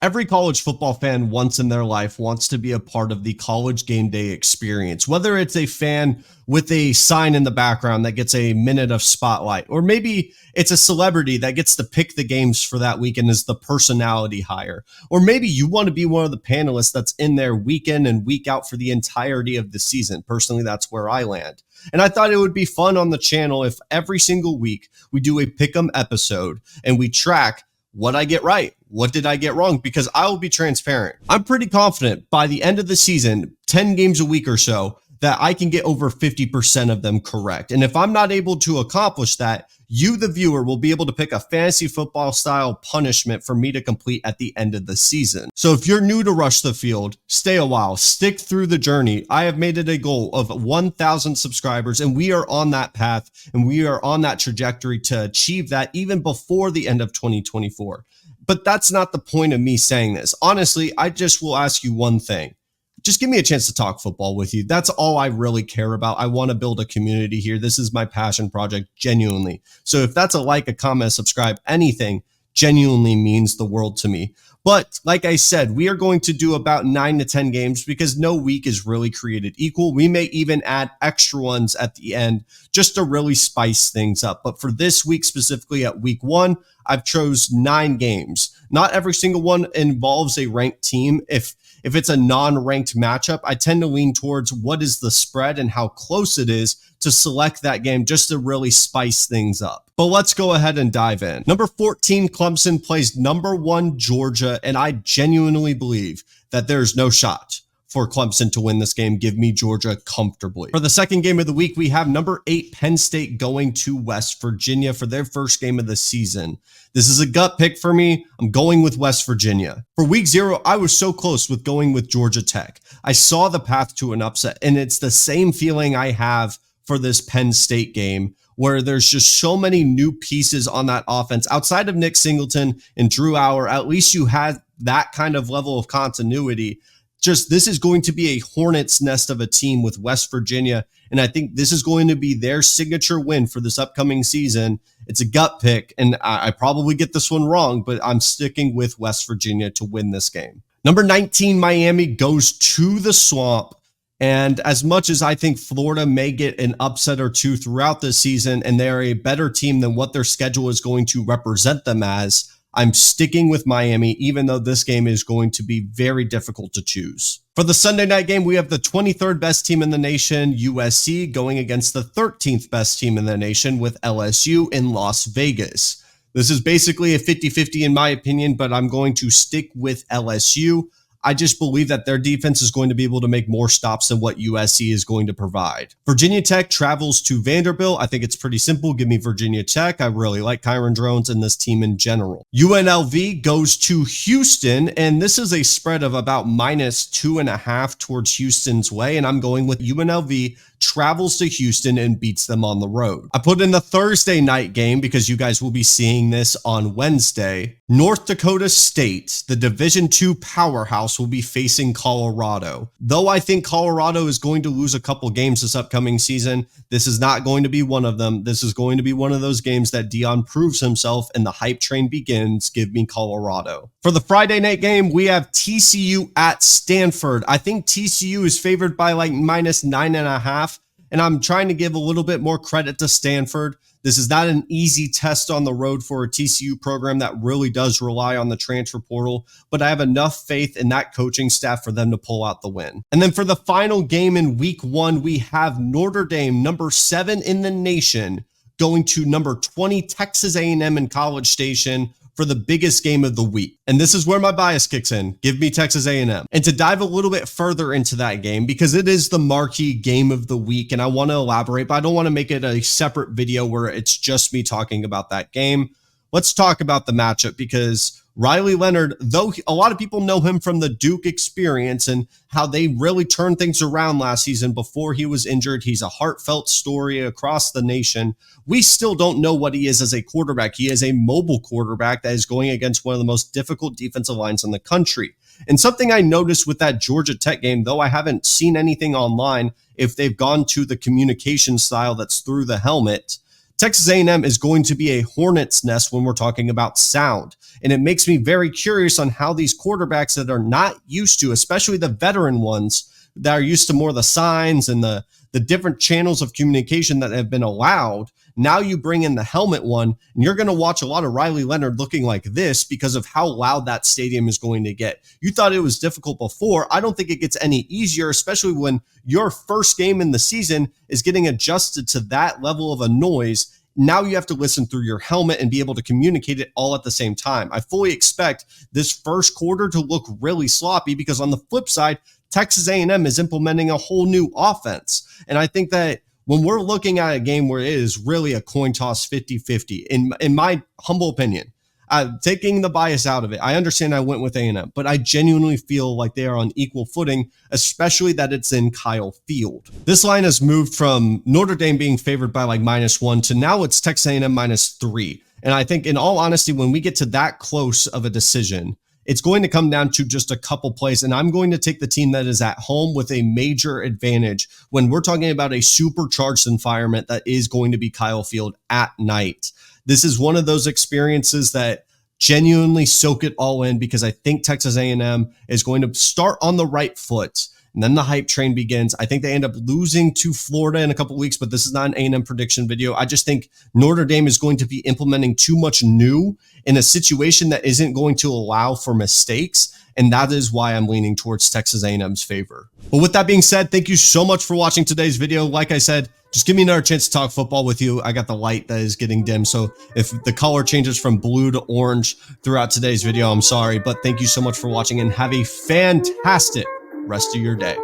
Every college football fan once in their life wants to be a part of the college game day experience, whether it's a fan with a sign in the background that gets a minute of spotlight, or maybe it's a celebrity that gets to pick the games for that weekend as the personality hire, or maybe you want to be one of the panelists that's in there week in and week out for the entirety of the season. Personally, that's where I land. And I thought it would be fun on the channel if every single week we do a pick'em episode and we track what I get right. What did I get wrong? Because I will be transparent. I'm pretty confident by the end of the season, 10 games a week or so, that I can get over 50% of them correct. And if I'm not able to accomplish that, you, the viewer, will be able to pick a fantasy football style punishment for me to complete at the end of the season. So if you're new to Rush the Field, stay a while, stick through the journey. I have made it a goal of 1,000 subscribers, and we are on that path, and we are on that trajectory to achieve that even before the end of 2024. But that's not the point of me saying this. Honestly, I just will ask you one thing. Just give me a chance to talk football with you. That's all I really care about. I want to build a community here. This is my passion project, genuinely. So if that's a like, a comment, a subscribe, anything genuinely means the world to me. But like I said, we are going to do about 9 to 10 games because no week is really created equal. We may even add extra ones at the end just to really spice things up. But for this week, specifically at week 1, I've chose 9 games. Not every single one involves a ranked team. If it's a non-ranked matchup, I tend to lean towards what is the spread and how close it is to select that game just to really spice things up. But let's go ahead and dive in. Number 14, Clemson plays number 1, Georgia, and I genuinely believe that there's no shot for Clemson to win this game. Give me Georgia comfortably. For the second game of the week, we have number 8, Penn State going to West Virginia for their first game of the season. This is a gut pick for me. I'm going with West Virginia. For week 0, I was so close with going with Georgia Tech. I saw the path to an upset, and it's the same feeling I have for this Penn State game, where there's just so many new pieces on that offense. Outside of Nick Singleton and Drew Auer, at least you had that kind of level of continuity. Just this is going to be a hornet's nest of a team with West Virginia, and I think this is going to be their signature win for this upcoming season. It's a gut pick, and I probably get this one wrong, but I'm sticking with West Virginia to win this game. Number 19, Miami goes to the Swamp, and as much as I think Florida may get an upset or two throughout this season, and they're a better team than what their schedule is going to represent them as, I'm sticking with Miami, even though this game is going to be very difficult to choose. For the Sunday night game, we have the 23rd best team in the nation, USC, going against the 13th best team in the nation with LSU in Las Vegas. This is basically a 50-50 in my opinion, but I'm going to stick with LSU. I just believe that their defense is going to be able to make more stops than what USC is going to provide. Virginia Tech travels to Vanderbilt. I think it's pretty simple. Give me Virginia Tech. I really like Kyron Drones and this team in general. UNLV goes to Houston, and this is a spread of about -2.5 towards Houston's way, and I'm going with UNLV travels to Houston and beats them on the road. I put in the Thursday night game because you guys will be seeing this on Wednesday. North Dakota State, the Division II powerhouse, will be facing Colorado. Though I think Colorado is going to lose a couple games this upcoming season, this is not going to be one of them. This is going to be one of those games that Deion proves himself and the hype train begins. Give me Colorado. For the Friday night game, we have TCU at Stanford. I think TCU is favored by like -9.5. And I'm trying to give a little bit more credit to Stanford. This is not an easy test on the road for a TCU program that really does rely on the transfer portal, but I have enough faith in that coaching staff for them to pull out the win. And then for the final game in week 1, we have Notre Dame, number 7 in the nation, going to number 20 Texas A&M in College Station for the biggest game of the week. And this is where my bias kicks in. Give me Texas A&M. And to dive a little bit further into that game, because it is the marquee game of the week, and I want to elaborate, but I don't want to make it a separate video where it's just me talking about that game. Let's talk about the matchup, because Riley Leonard, though a lot of people know him from the Duke experience and how they really turned things around last season before he was injured, he's a heartfelt story across the nation. We still don't know what he is as a quarterback. He is a mobile quarterback that is going against one of the most difficult defensive lines in the country. And something I noticed with that Georgia Tech game, though I haven't seen anything online if they've gone to the communication style that's through the helmet, Texas A&M is going to be a hornet's nest when we're talking about sound. And it makes me very curious on how these quarterbacks that are not used to, especially the veteran ones that are used to more of the signs and the different channels of communication that have been allowed. Now you bring in the helmet one, and you're going to watch a lot of Riley Leonard looking like this because of how loud that stadium is going to get. You thought it was difficult before. I don't think it gets any easier, especially when your first game in the season is getting adjusted to that level of a noise. Now you have to listen through your helmet and be able to communicate it all at the same time. I fully expect this first quarter to look really sloppy because on the flip side, Texas A&M is implementing a whole new offense. And I think that when we're looking at a game where it is really a coin toss 50-50, in my humble opinion, taking the bias out of it, I understand I went with A&M, but I genuinely feel like they are on equal footing, especially that it's in Kyle Field. This line has moved from Notre Dame being favored by like -1 to now it's Texas A&M -3. And I think in all honesty, when we get to that close of a decision, it's going to come down to just a couple plays, and I'm going to take the team that is at home with a major advantage when we're talking about a supercharged environment that is going to be Kyle Field at night. This is one of those experiences that genuinely soak it all in because I think Texas A&M is going to start on the right foot. And then the hype train begins. I think they end up losing to Florida in a couple weeks, but this is not an A&M prediction video. I just think Notre Dame is going to be implementing too much new in a situation that isn't going to allow for mistakes. And that is why I'm leaning towards Texas A&M's favor. But with that being said, thank you so much for watching today's video. Like I said, just give me another chance to talk football with you. I got the light that is getting dim, so if the color changes from blue to orange throughout today's video, I'm sorry. But thank you so much for watching and have a fantastic rest of your day.